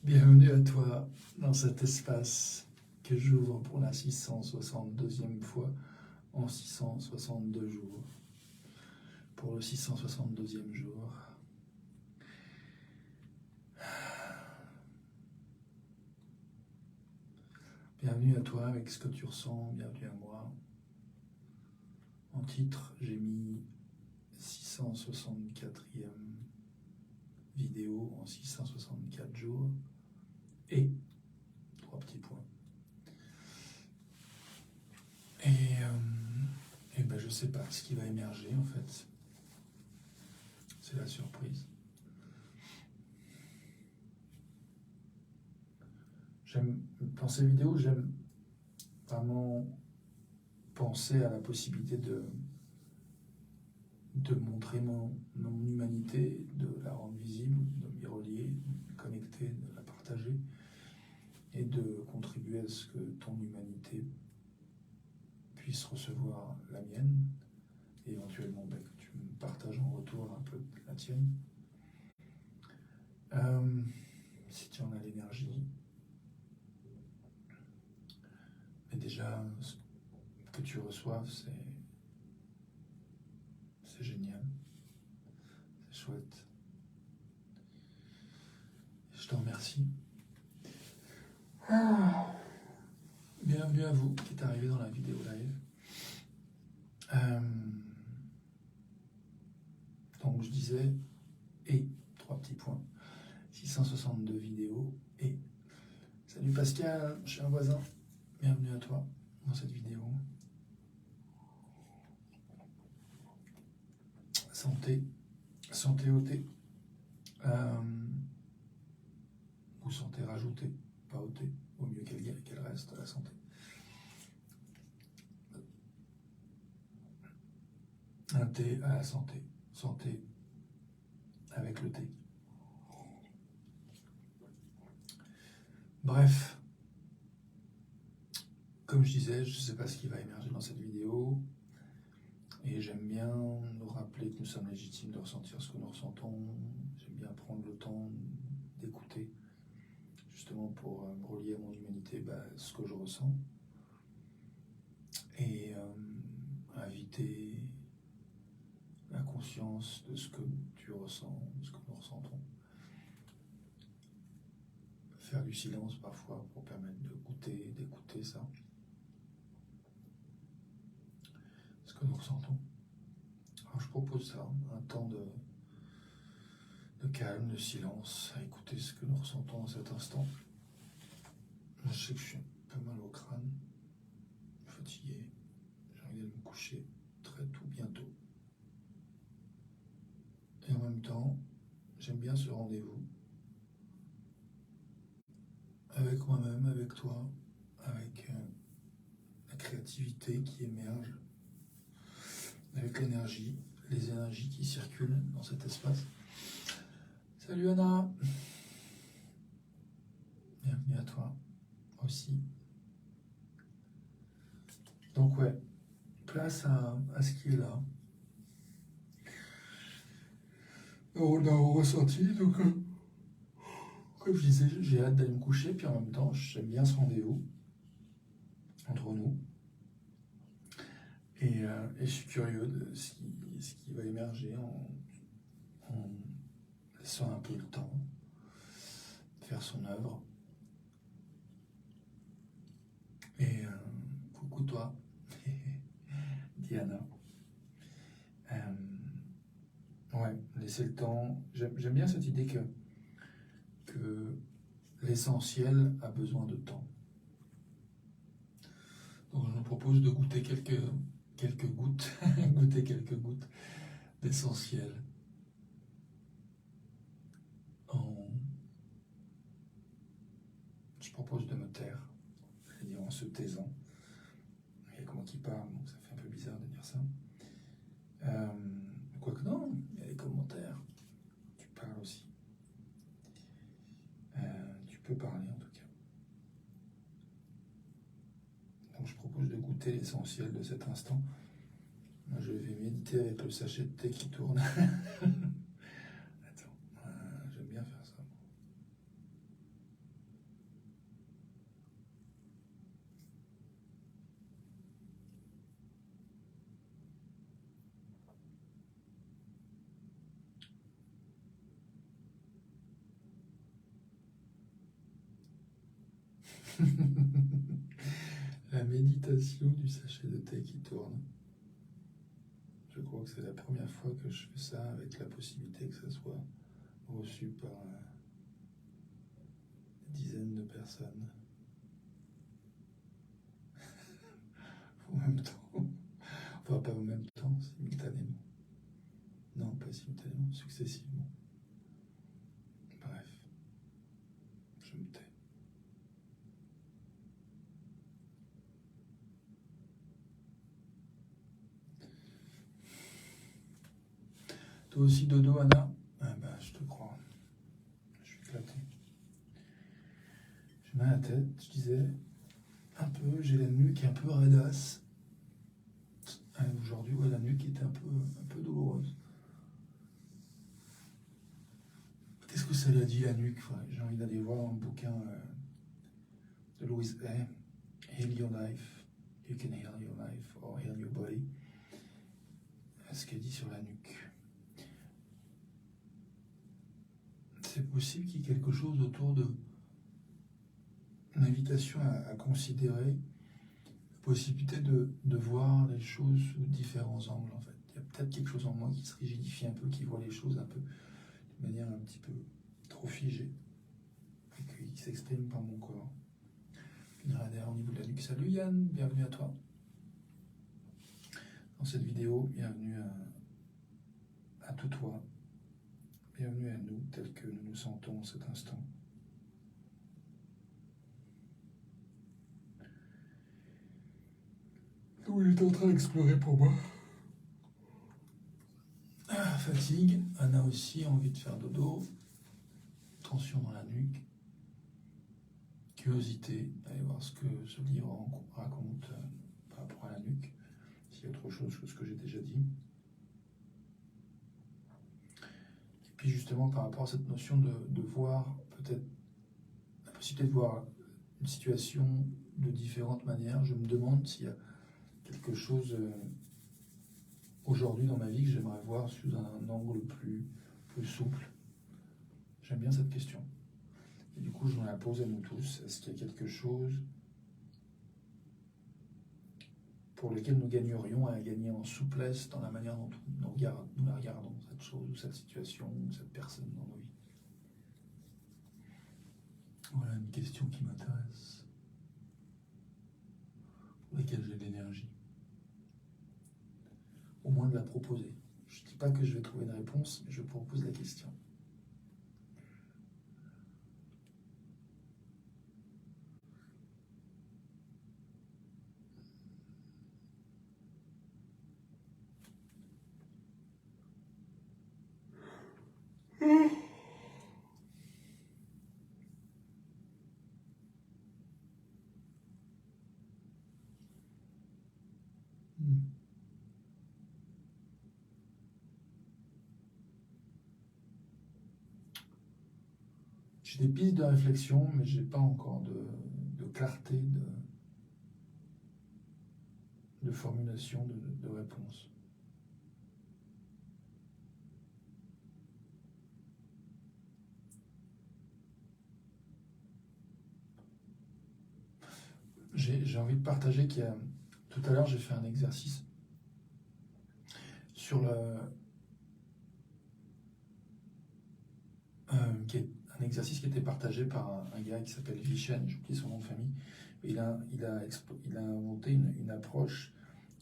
Bienvenue à toi dans cet espace que j'ouvre pour la 662e fois en 662 jours. Pour le 662e jour. Bienvenue à toi avec ce que tu ressens, bienvenue à moi. En titre, j'ai mis 664e vidéo en 664 jours et 3 petits points. Et ben je sais pas ce qui va émerger en fait. C'est la surprise. Dans ces vidéos, j'aime vraiment penser à la possibilité de montrer mon humanité, de la rendre visible, de m'y relier, de me connecter, de la partager et de contribuer à ce que ton humanité puisse recevoir la mienne et éventuellement que tu me partages en retour un peu la tienne. Si tu en as l'énergie. Mais déjà, ce que tu reçoives, c'est génial. C'est chouette. Je te remercie. Bienvenue à vous qui êtes arrivé dans la vidéo live. Donc je disais, et 3 petits points, 662 vidéos, et salut Pascal, je suis un voisin, bienvenue à toi dans cette vidéo. Santé ôtée, ou santé rajoutée, pas ôtée, vaut mieux qu'elle reste à la santé. Un thé à la santé avec le thé. Bref, comme je disais, je ne sais pas ce qui va émerger dans cette vidéo, et j'aime bien nous rappeler que nous sommes légitimes de ressentir ce que nous ressentons. J'aime bien prendre le temps d'écouter, justement pour me relier à mon humanité, ce que je ressens, et inviter la conscience de ce que tu ressens, de ce que nous ressentons. Faire du silence parfois pour permettre de goûter, d'écouter ça. Ce que nous ressentons. Alors je propose ça, un temps de calme, de silence, à écouter ce que nous ressentons dans cet instant. Je sais que je suis pas mal au crâne, fatigué, j'ai envie d'aller me coucher très tout bientôt. Et en même temps, j'aime bien ce rendez-vous avec moi-même, avec toi, avec la créativité qui émerge, avec l'énergie, les énergies qui circulent dans cet espace. Salut Anna, bienvenue à toi aussi. Donc ouais, place à ce qui est là. On a ressenti, donc comme je disais, j'ai hâte d'aller me coucher, puis en même temps, j'aime bien ce rendez-vous entre nous. Et je suis curieux de ce qui va émerger en laissant un peu le temps faire son œuvre. Et coucou toi, Diana. Ouais, laisser le temps. J'aime bien cette idée que l'essentiel a besoin de temps. Donc je vous propose de goûter quelques gouttes, goûter quelques gouttes d'essentiel. Je propose de me taire, c'est-à-dire en se taisant. Il y a que moi qui parle, donc ça fait un peu bizarre de dire ça. Quoique non, il y a les commentaires. Tu parles aussi. Tu peux parler en tout cas. Donc je propose de goûter l'essentiel de cet instant. Moi je vais méditer avec le sachet de thé qui tourne. Attends, j'aime La méditation du sachet de thé qui tourne. Je crois que c'est la première fois que je fais ça avec la possibilité que ça soit reçu par des dizaines de personnes. En même temps. Enfin, pas en même temps, simultanément. Non, pas simultanément, successivement. Bref, je me tais. Toi aussi dodo, Anna? Ah bah, je te crois. Je suis éclaté. J'ai mal à la tête, je disais. Un peu, j'ai la nuque un peu raidasse. Aujourd'hui, ouais, la nuque était un peu douloureuse. Qu'est-ce que ça lui a dit, la nuque? J'ai envie d'aller voir un bouquin de Louise Hay, Heal Your Life. You can heal your life or heal your body. Ce qu'elle dit sur la nuque. C'est possible qu'il y ait quelque chose autour de l'invitation à considérer la possibilité de voir les choses sous différents angles, en fait. Il y a peut-être quelque chose en moi qui se rigidifie un peu, qui voit les choses un peu de manière un petit peu trop figée et qui s'exprime par mon corps. Une radar au niveau de la nuque. Salut Yann, bienvenue à toi. Dans cette vidéo, bienvenue à tout toi. Bienvenue à nous, tel que nous nous sentons en cet instant. Où il est en train d'explorer pour moi. Fatigue, Anna aussi, envie de faire dodo. Tension dans la nuque. Curiosité, allez voir ce que ce livre raconte par rapport à la nuque. S'il y a autre chose que ce que j'ai déjà dit. Et puis justement par rapport à cette notion de voir peut-être la possibilité de voir une situation de différentes manières, je me demande s'il y a quelque chose aujourd'hui dans ma vie que j'aimerais voir sous un angle plus souple. J'aime bien cette question. Et du coup, je me la pose à nous tous. Est-ce qu'il y a quelque chose pour lequel nous gagnerions à gagner en souplesse dans la manière dont nous la regardons, cette chose, ou cette situation, ou cette personne dans nos vies? Voilà une question qui m'intéresse, pour laquelle j'ai de l'énergie. Au moins de la proposer. Je ne dis pas que je vais trouver une réponse, mais je propose la question. J'ai des pistes de réflexion, mais je n'ai pas encore de clarté, de formulation, de réponse. J'ai envie de partager qu'il y a... Tout à l'heure, j'ai fait un exercice sur un exercice qui était partagé par un gars qui s'appelle Vishen, j'oublie son nom de famille. Il a inventé une approche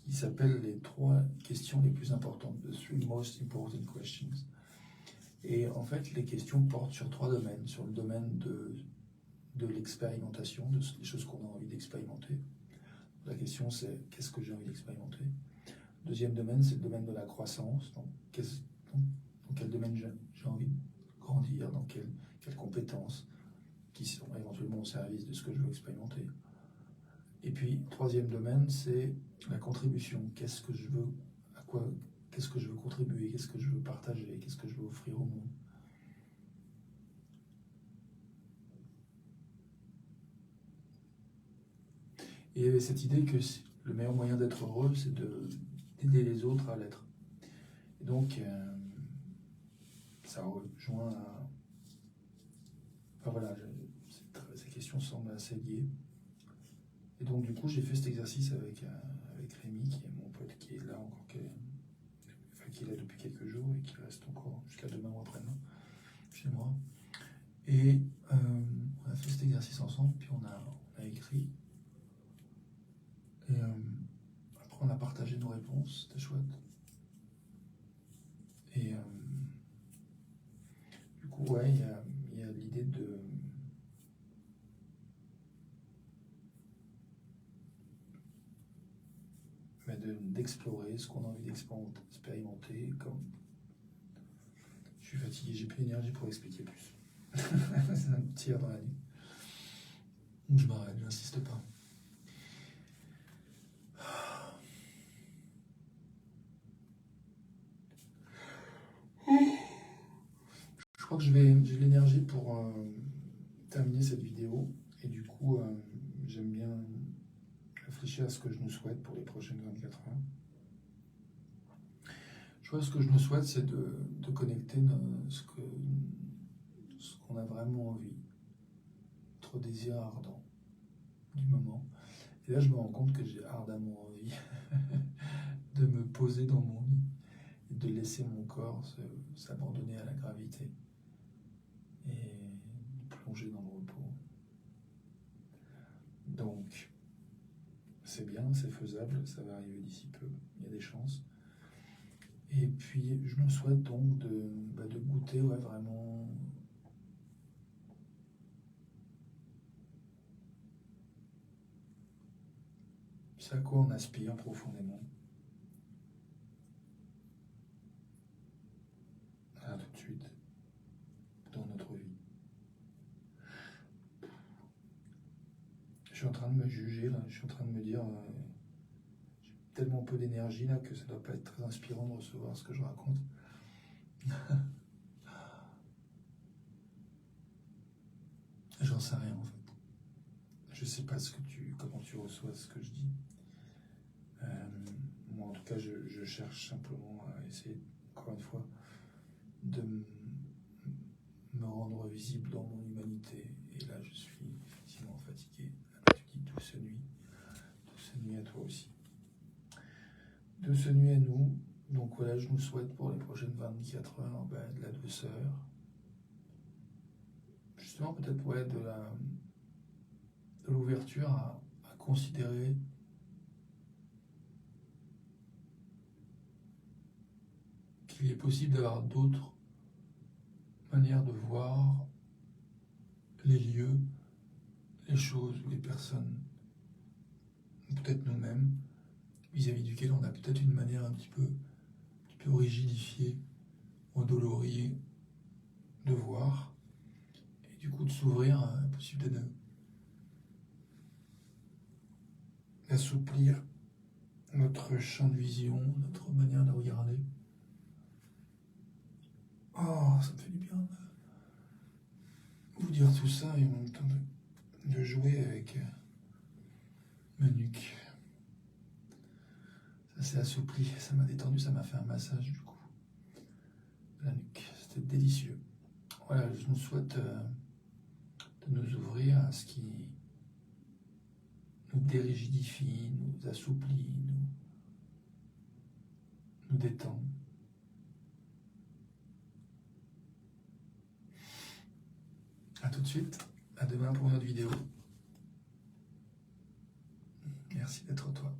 qui s'appelle les 3 questions les plus importantes, the 3 most important questions. Et en fait, les questions portent sur 3 domaines. Sur le domaine de l'expérimentation, des choses qu'on a envie d'expérimenter. La question c'est qu'est-ce que j'ai envie d'expérimenter. Le deuxième domaine, c'est le domaine de la croissance. Donc, dans quel domaine j'ai envie de grandir, dans quelles compétences qui sont éventuellement au service de ce que je veux expérimenter. Et puis, troisième domaine, c'est la contribution. Qu'est-ce que je veux contribuer, qu'est-ce que je veux partager, qu'est-ce que je veux offrir au monde. Et il y avait cette idée que le meilleur moyen d'être heureux, c'est d'aider les autres à l'être. Et donc, ça rejoint à... Enfin voilà, ces questions semblent assez liées. Et donc du coup, j'ai fait cet exercice avec Rémi, qui est mon pote, qui est là encore, qui est là depuis quelques jours et qui reste encore jusqu'à demain ou après-demain chez moi. Et on a fait cet exercice ensemble, puis on a écrit. Et après, on a partagé nos réponses, c'était chouette. Et du coup, ouais, il y a l'idée d'explorer ce qu'on a envie d'expérimenter. Comme je suis fatigué, j'ai plus d'énergie pour expliquer plus. Ça me tire dans la nuit. Donc je m'arrête, j'insiste pas. Je crois que j'ai de l'énergie pour terminer cette vidéo. Et du coup, j'aime bien réfléchir à ce que je nous souhaite pour les prochaines 24 heures. Je crois que ce que je nous souhaite, c'est de connecter ce qu'on a vraiment envie, notre désir ardent du moment. Et là, je me rends compte que j'ai ardemment envie de me poser dans mon lit et de laisser mon corps s'abandonner à la gravité et plonger dans le repos. Donc, c'est bien, c'est faisable, ça va arriver d'ici peu, il y a des chances. Et puis, je me souhaite donc de goûter vraiment c'est à quoi on aspire profondément. Là, tout de suite, dans notre vie. Je suis en train de me juger, là. Je suis en train de me dire, j'ai tellement peu d'énergie là que ça doit pas être très inspirant de recevoir ce que je raconte. J'en sais rien en fait. Je sais pas comment tu reçois ce que je dis. Moi en tout cas, je cherche simplement à essayer, encore une fois, de me rendre visible dans mon humanité. Et là, je suis effectivement fatigué. Tu dis douce nuit à toi aussi. Douce nuit à nous. Donc voilà, je nous souhaite pour les prochaines 24 heures de la douceur. Justement, peut-être pour être de l'ouverture à considérer qu'il est possible d'avoir d'autres manières de voir les lieux, les choses ou les personnes, peut-être nous-mêmes, vis-à-vis duquel on a peut-être une manière un petit peu rigidifiée, endolorie de voir, et du coup de s'ouvrir à la possibilité d'assouplir notre champ de vision, notre manière de regarder. Oh, ça me fait du bien de vous dire tout ça et en même temps de jouer avec ma nuque. Ça s'est assoupli, ça m'a détendu, ça m'a fait un massage du coup. La nuque, c'était délicieux. Voilà, je nous souhaite de nous ouvrir à ce qui nous dérigidifie, nous assouplit, nous détend. A tout de suite, à demain pour une autre vidéo. Merci d'être toi.